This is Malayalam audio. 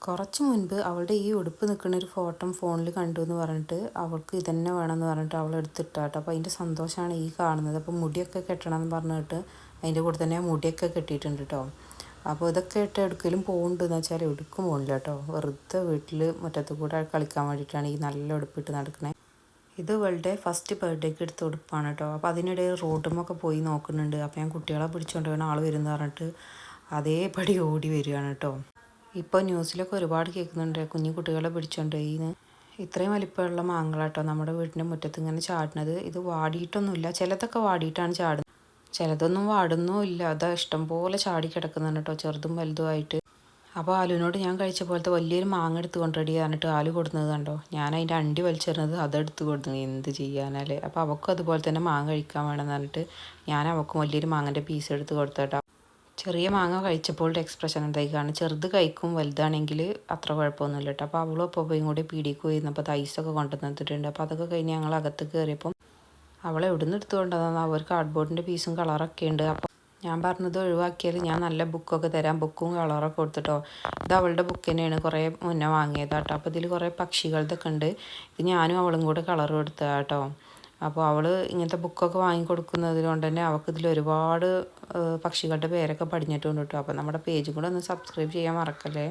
കുറച്ച് മുൻപ് അവളുടെ ഈ ഉടുപ്പ് നിൽക്കുന്ന ഒരു ഫോട്ടോ ഫോണിൽ കണ്ടു എന്ന് പറഞ്ഞിട്ട് അവൾക്ക് ഇതന്നെ വേണമെന്ന് പറഞ്ഞിട്ട് അവൾ എടുത്തിട്ടാട്ടോ. അപ്പോൾ അതിൻ്റെ സന്തോഷമാണ് ഈ കാണുന്നത്. അപ്പോൾ മുടിയൊക്കെ കെട്ടണം എന്ന് പറഞ്ഞിട്ട് അതിൻ്റെ കൂടെ തന്നെ മുടിയൊക്കെ കെട്ടിയിട്ടുണ്ട് കേട്ടോ. അപ്പോൾ ഇതൊക്കെ ഇട്ട് എടുക്കലും പോകുന്നുണ്ടെന്ന് വെച്ചാൽ എടുക്കും പോകണില്ല കേട്ടോ. വെറുതെ വീട്ടിൽ മുറ്റത്ത് കൂടെ കളിക്കാൻ വേണ്ടിയിട്ടാണ് ഈ നല്ല ഉടുപ്പിട്ട് നടക്കുന്നത്. ഇത് ഇവളുടെ ഫസ്റ്റ് ബർത്ത്ഡേക്ക് എടുത്ത ഉടുപ്പാണ് കേട്ടോ. അപ്പോൾ അതിനിടയിൽ റോഡുമൊക്കെ പോയി നോക്കുന്നുണ്ട്. അപ്പോൾ ഞാൻ കുട്ടികളെ പിടിച്ചുകൊണ്ട് വേണം ആൾ വരുമെന്ന് പറഞ്ഞിട്ട് അതേപടി ഓടി വരികയാണ് കേട്ടോ. ഇപ്പോൾ ന്യൂസിലൊക്കെ ഒരുപാട് കേൾക്കുന്നുണ്ട് കുഞ്ഞു കുട്ടികളെ പിടിച്ചോണ്ട് പോയിന്ന്. ഇത്രയും വലിപ്പമുള്ള മാങ്ങളാട്ടോ നമ്മുടെ വീടിൻ്റെ മുറ്റത്ത് ഇങ്ങനെ ചാടുന്നത്. ഇത് വാടിയിട്ടൊന്നുമില്ല, ചിലതൊക്കെ വാടിയിട്ടാണ് ചാടുന്നത്, ചിലതൊന്നും വാടുന്നുമില്ല. അതാ ഇഷ്ടംപോലെ ചാടി കിടക്കുന്നുണ്ട് കേട്ടോ, ചെറുതും വലുതുമായിട്ട്. അപ്പോൾ ആലുവിനോട് ഞാൻ കഴിച്ച പോലത്തെ വലിയൊരു മാങ്ങ എടുത്ത് കൊണ്ടുറെഡി പറഞ്ഞിട്ട് ആലു കൊടുക്കുന്നത് കണ്ടോ. ഞാൻ അതിൻ്റെ അണ്ടി വലിച്ചെറിഞ്ഞത് അതെടുത്ത് കൊടുത്തു, എന്ത് ചെയ്യാനല്ലേ. അപ്പോൾ അവൾക്കും അതുപോലെ തന്നെ മാങ്ങ കഴിക്കാൻ വേണമെന്ന് പറഞ്ഞിട്ട് ഞാൻ അവൾക്കും വലിയൊരു മാങ്ങൻ്റെ പീസ് എടുത്ത് കൊടുത്തേട്ടോ. ചെറിയ മാങ്ങ കഴിച്ചപ്പോൾ എക്സ്പ്രഷൻ എന്തായിക്കാണ്, ചെറുത് കഴിക്കും, വലുതാണെങ്കിൽ അത്ര കുഴപ്പമൊന്നുമില്ല കേട്ടോ. അപ്പോൾ അവളും അപ്പോൾ പോയി കൂടി പീടിക്ക് പോയിരുന്നപ്പോൾ ഐസൊക്കെ കൊണ്ടുവന്നിട്ടുണ്ട്. അപ്പോൾ അതൊക്കെ കഴിഞ്ഞ് ഞങ്ങൾ അകത്ത് കയറിയപ്പം അവളെ എവിടെ നിന്ന് എടുത്തുകൊണ്ടുവന്നാൽ അവർ കാർഡ്ബോർഡിൻ്റെ പീസും കളറൊക്കെ ഉണ്ട്. അപ്പോൾ ഞാൻ പറഞ്ഞത് ഒഴിവാക്കിയാൽ ഞാൻ നല്ല ബുക്കൊക്കെ തരാം, ബുക്കും കളറൊക്കെ കൊടുത്തിട്ടോ. ഇത് അവളുടെ ബുക്ക് തന്നെയാണ്, കുറേ മുന്നേ വാങ്ങിയതാട്ടോ. അപ്പോൾ ഇതിൽ കുറേ പക്ഷികളുടെയൊക്കെ ഉണ്ട്. ഇത് ഞാനും അവളും കൂടെ കളർ കൊടുത്തതാട്ടോ. അപ്പോൾ അവൾ ഇങ്ങനത്തെ ബുക്കൊക്കെ വാങ്ങിക്കൊടുക്കുന്നത് കൊണ്ട് തന്നെ അവൾക്ക് ഇതിൽ ഒരുപാട് പക്ഷികളുടെ പേരൊക്കെ പഠിഞ്ഞിട്ടുണ്ട് കേട്ടോ. അപ്പോൾ നമ്മുടെ പേജും കൂടെ ഒന്ന് സബ്സ്ക്രൈബ് ചെയ്യാൻ മറക്കല്ലേ.